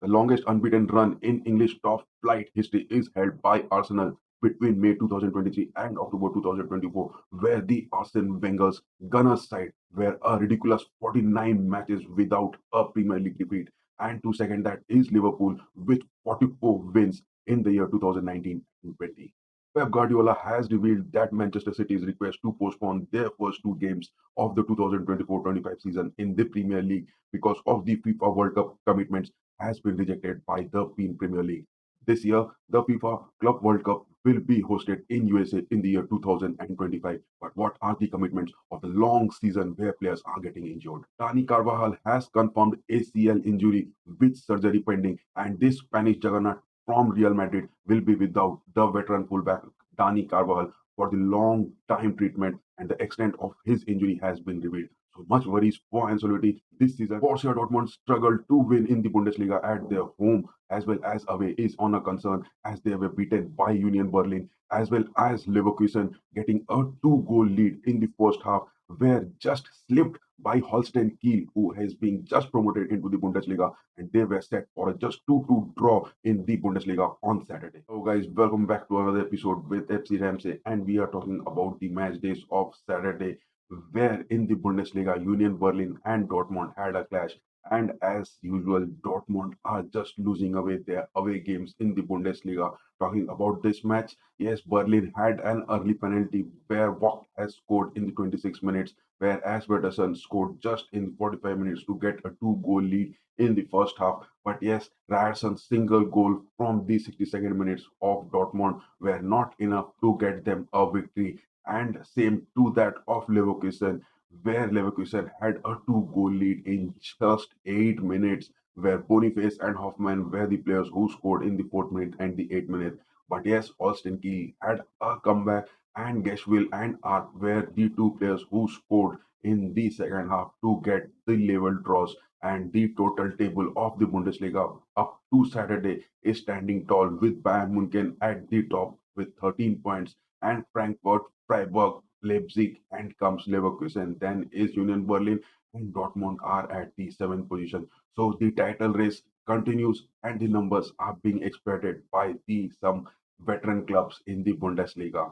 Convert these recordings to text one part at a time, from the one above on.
The longest unbeaten run in English top flight history is held by Arsenal between May 2023 and October 2024, where the Arsene Wenger's Gunners side were a ridiculous 49 matches without a Premier League defeat. And to second that is Liverpool with 44 wins in the year 2019 and 20. Pep Guardiola has revealed that Manchester City's request to postpone their first two games of the 2024-25 season in the Premier League because of the FIFA World Cup commitments has been rejected by the Premier League. This year, the FIFA Club World Cup will be hosted in USA in the year 2025. But what are the commitments of the long season where players are getting injured? Dani Carvajal has confirmed ACL injury with surgery pending, and this Spanish juggernaut from Real Madrid will be without the veteran fullback Dani Carvajal for the long time treatment, and the extent of his injury has been revealed. So much worries for Ancelotti this season. Borussia Dortmund struggled to win in the Bundesliga at their home as well as away is on a concern as they were beaten by Union Berlin as well as Leverkusen getting a two-goal lead in the first half were just slipped by Holstein Kiel, who has been just promoted into the Bundesliga, and they were set for a just 2-2 draw in the Bundesliga on Saturday. So guys, welcome back to another episode with FC RAMSAY, and we are talking about the match days of Saturday, where in the Bundesliga, Union Berlin and Dortmund had a clash. And as usual, Dortmund are just losing away their away games in the Bundesliga. Talking about this match, yes, Berlin had an early penalty where Vogt has scored in the 26 minutes, whereas Wetterson scored just in 45 minutes to get a two-goal lead in the first half. But yes, Ryerson's single goal from the 62nd minutes of Dortmund were not enough to get them a victory. And same to that of Leverkusen, where Leverkusen had a two-goal lead in just 8 minutes, where Boniface and Hoffman were the players who scored in the fourth minute and the 8th minute. But yes, Holstein Kiel had a comeback, and Geschwil and Arp were the two players who scored in the second half to get the level draws. And the total table of the Bundesliga up to Saturday is standing tall with Bayern Munich at the top with 13 points, and Frankfurt, Freiburg, Leipzig, and comes Leverkusen. Then is Union Berlin and Dortmund are at the seventh position. So the title race continues, and the numbers are being exploited by the some veteran clubs in the Bundesliga.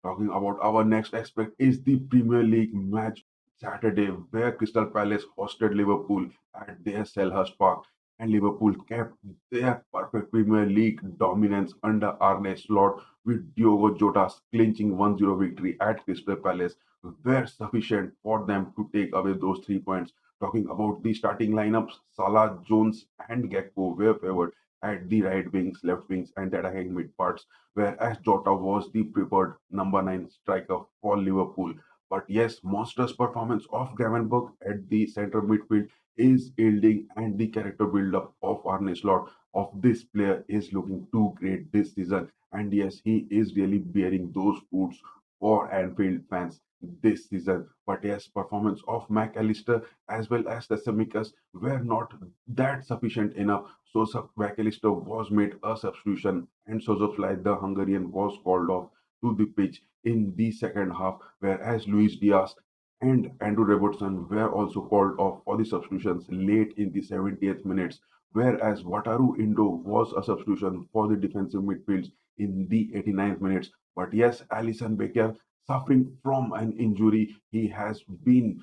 Talking about our next aspect is the Premier League match Saturday, where Crystal Palace hosted Liverpool at their Selhurst Park, and Liverpool kept their perfect Premier League dominance under Arne Slot, with Diogo Jota's clinching 1-0 victory at Crystal Palace were sufficient for them to take away those 3 points. Talking about the starting lineups, Salah, Jones, and Gakpo were favored at the right wings, left wings, and the attacking mid parts, whereas Jota was the preferred number 9 striker for Liverpool. But yes, monstrous performance of Gravenberch at the center midfield is yielding, and the character build-up of Arne Slot of this player is looking too great this season. And yes, he is really bearing those fruits for Anfield fans this season. But yes, performance of McAllister as well as the Semicas were not that sufficient enough. So McAllister was made a substitution, and Szoboszlai, the Hungarian, was called off to the pitch in the second half, whereas Luis Diaz and Andrew Robertson were also called off for the substitutions late in the 70th minutes, whereas Wataru Indo was a substitution for the defensive midfields in the 89th minutes. But yes, Alisson Becker suffering from an injury. He has been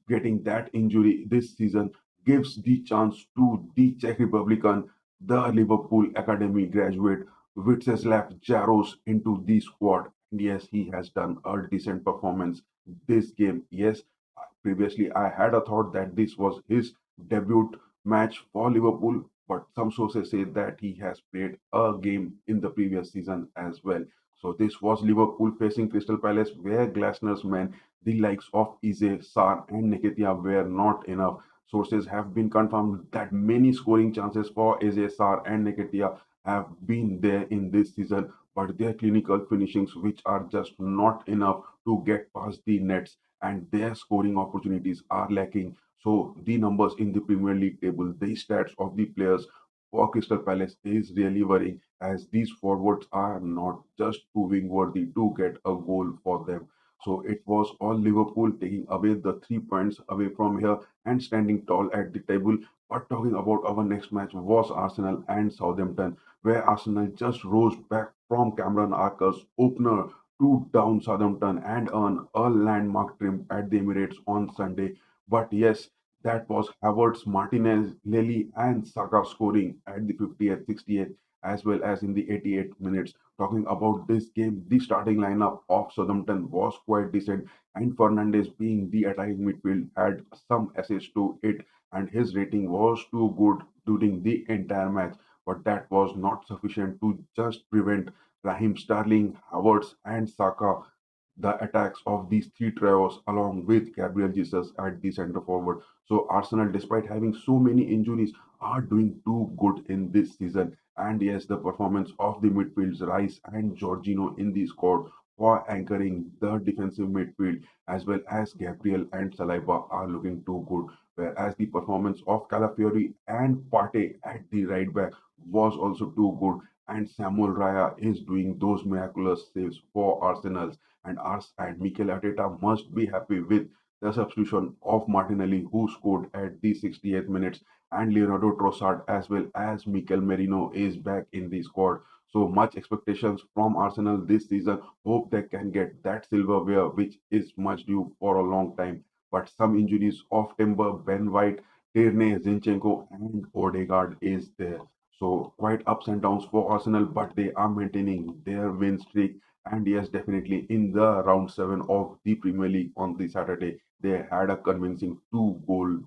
getting that injury this season, gives the chance to the Czech Republican, the Liverpool Academy graduate Vitezslav Jaros into the squad. And yes, he has done a decent performance this game. Yes, previously I had a thought that this was his debut match for Liverpool, but some sources say that he has played a game in the previous season as well. So this was Liverpool facing Crystal Palace, where Glasner's men, the likes of Eze, Sar, and Nketiah, were not enough. Sources have been confirmed that many scoring chances for Eze, Sar, and Nketiah have been there in this season, but their clinical finishings, which are just not enough to get past the nets, and their scoring opportunities are lacking. So the numbers in the Premier League table, the stats of the players for Crystal Palace is really worrying, as these forwards are not just proving worthy to get a goal for them. So it was all Liverpool taking away the 3 points away from here and standing tall at the table. But talking about our next match was Arsenal and Southampton, where Arsenal just rose back from Cameron Archer's opener to down Southampton and earn a landmark trim at the Emirates on Sunday. But yes, that was Havertz, Martinez, Lely, and Saka scoring at the 50th, 68th, as well as in the 88th minutes. Talking about this game, the starting lineup of Southampton was quite decent, and Fernandes, being the attacking midfield, had some assists to it, and his rating was too good during the entire match. But that was not sufficient to just prevent Raheem Sterling, Havertz, and Saka the attacks of these three trios along with Gabriel Jesus at the center forward. So Arsenal, despite having so many injuries, are doing too good in this season. And yes, the performance of the midfields Rice and Jorginho in the squad for anchoring the defensive midfield, as well as Gabriel and Saliba, are looking too good. Whereas the performance of Calafiori and Partey at the right back was also too good, and Samuel Raya is doing those miraculous saves for Arsenal, and us and Mikel Arteta must be happy with the substitution of Martinelli, who scored at the 68th minutes, and Leonardo Trossard as well as Mikel Merino is back in the squad. So much expectations from Arsenal this season. Hope they can get that silverware, which is much due for a long time. But some injuries of Timber, Ben White, Tierney, Zinchenko, and Odegaard is there. So quite ups and downs for Arsenal, but they are maintaining their win streak. And yes, definitely in the round seven of the Premier League on the Saturday, they had a convincing two-goal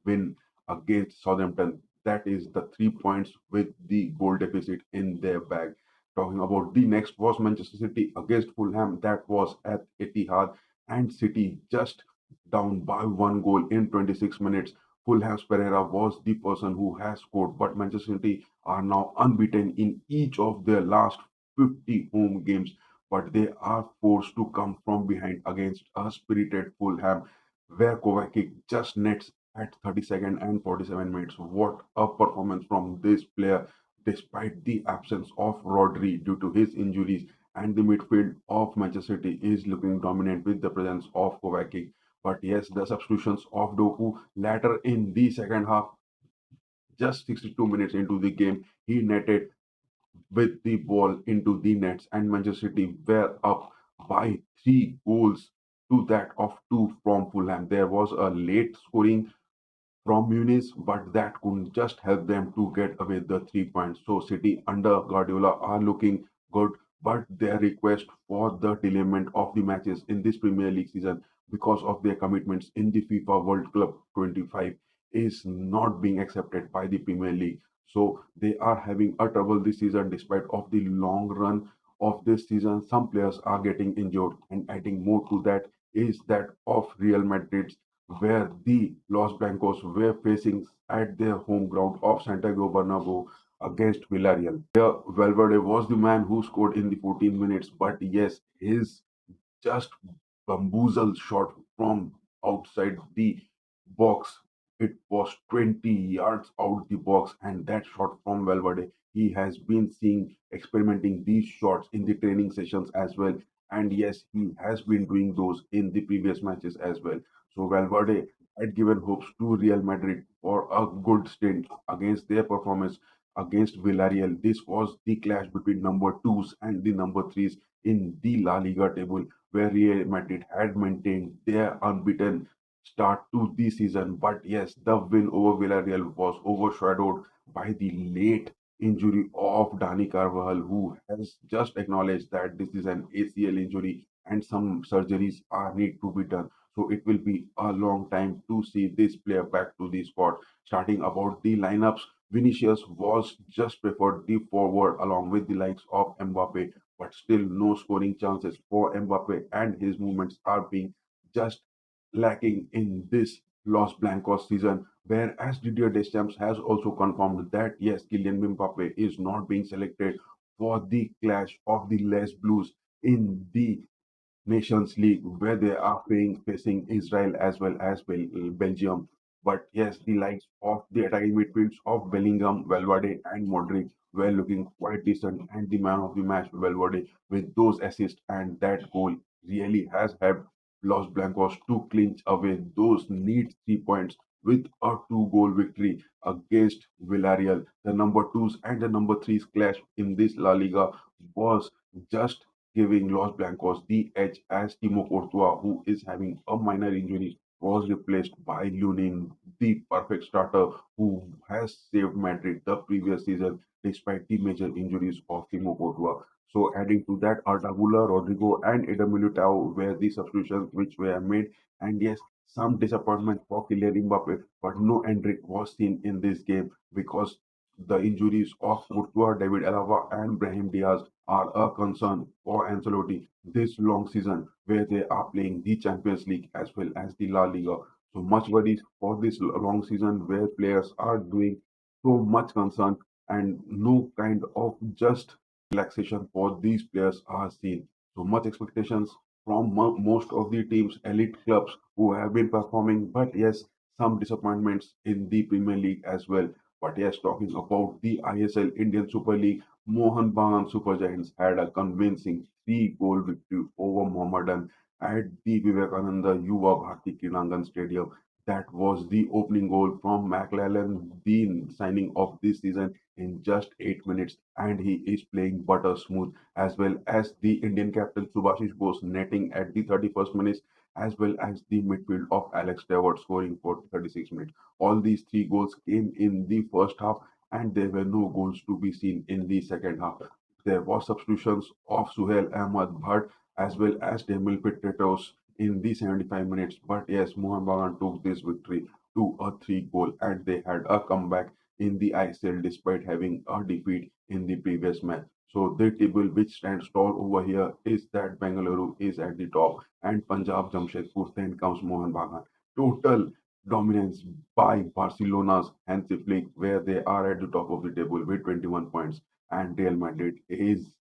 win against Southampton. That is the 3 points with the goal deficit in their bag. Talking about the next was Manchester City against Fulham. That was at Etihad, and City just down by one goal in 26 minutes. Fulham's Pereira was the person who has scored, but Manchester City are now unbeaten in each of their last 50 home games, but they are forced to come from behind against a spirited Fulham, where Kovacic just nets at 32nd and 47 minutes. What a performance from this player, despite the absence of Rodri due to his injuries, and the midfield of Manchester City is looking dominant with the presence of Kovacic. But yes, the substitutions of Doku later in the second half, just 62 minutes into the game, he netted with the ball into the nets, and Manchester City were up by 3 goals to that of two from Fulham. There was a late scoring from Muniz, but that couldn't just help them to get away the 3 points. So City under Guardiola are looking good, but their request for the delayment of the matches in this Premier League season because of their commitments in the FIFA World Club 25 is not being accepted by the Premier League. So they are having a trouble this season despite of the long run of this season. Some players are getting injured, and adding more to that is that of Real Madrid, where the Los Blancos were facing at their home ground of Santiago Bernabeu against Villarreal. Here, Valverde was the man who scored in the 14 minutes, but yes, his just bamboozle shot from outside the box. It was 20 yards out the box, and that shot from Valverde. He has been seeing experimenting these shots in the training sessions as well. And yes, he has been doing those in the previous matches as well. So Valverde had given hopes to Real Madrid for a good stint against their performance against Villarreal. This was the clash between number twos and the number threes in the La Liga table, where Real Madrid had maintained their unbeaten start to the season. But yes, the win over Villarreal was overshadowed by the late injury of Dani Carvajal, who has just acknowledged that this is an ACL injury and some surgeries are need to be done. So it will be a long time to see this player back to the squad. Starting about the lineups, Vinicius was just preferred the forward along with the likes of Mbappe, but still no scoring chances for Mbappe, and his movements are being just lacking in this Los Blancos season. Whereas Didier Deschamps has also confirmed that yes, Kylian Mbappe is not being selected for the clash of the Les Blues in the Nations League, where they are facing Israel as well as Belgium. But yes, the likes of the attacking midfields of Bellingham, Valverde, and Modric were looking quite decent, and the man of the match, Valverde, with those assists and that goal, really has helped Los Blancos to clinch away those need 3 points with a two-goal victory against Villarreal. The number twos and the number threes clash in this La Liga was just giving Los Blancos the edge as Timo Courtois, who is having a minor injury, was replaced by Lunin, the perfect starter who has saved Madrid the previous season despite the major injuries of Timo Courtois. So adding to that, Arda Rodrigo, and Eder Militao were the substitutions which were made. And yes, some disappointment for Kylian Mbappe, but no Endrick was seen in this game because the injuries of Courtois, David Alaba, and Brahim Diaz are a concern for Ancelotti this long season, where they are playing the Champions League as well as the La Liga. So much worries for this long season where players are doing so much concern and no kind of just relaxation for these players are seen. So much expectations from most of the teams, elite clubs who have been performing, but yes, some disappointments in the Premier League as well. But yes, talking about the ISL Indian Super League, Mohan Bagan Super Giants had a convincing three-goal victory over Mohammedan at the Vivekananda Yuva Bharti Krinangan Stadium. That was the opening goal from McLaren, the signing of this season in just 8 minutes, and he is playing butter smooth, as well as the Indian captain Subhashish Bose netting at the 31st minute, as well as the midfield of Alex Dewar scoring for 36 minutes. All these three goals came in the first half, and there were no goals to be seen in the second half. There was substitutions of Suhail Ahmad Bhatt as well as Demil Petratos in the 75 minutes. But yes, Mohan Bagan took this victory to a three-goal, and they had a comeback in the ISL despite having a defeat in the previous match. So the table which stands tall over here is that Bengaluru is at the top and Punjab Jamshedpur, then comes Mohan Bagan. Total dominance by Barcelona's Hansi Flick, where they are at the top of the table with 21 points, and Real Madrid is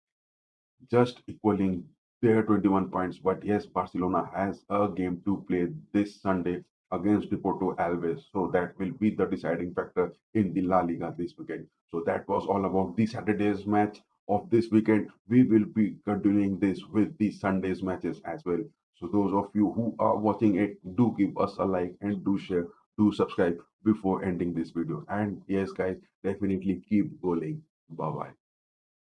just equaling their 21 points. But yes, Barcelona has a game to play this Sunday against Deporto Alves. So that will be the deciding factor in the La Liga this weekend. So that was all about the Saturday's match of this weekend. We will be continuing this with the Sunday's matches as well. So those of you who are watching it, do give us a like and do share, do subscribe before ending this video. And yes, guys, definitely keep going. Bye bye.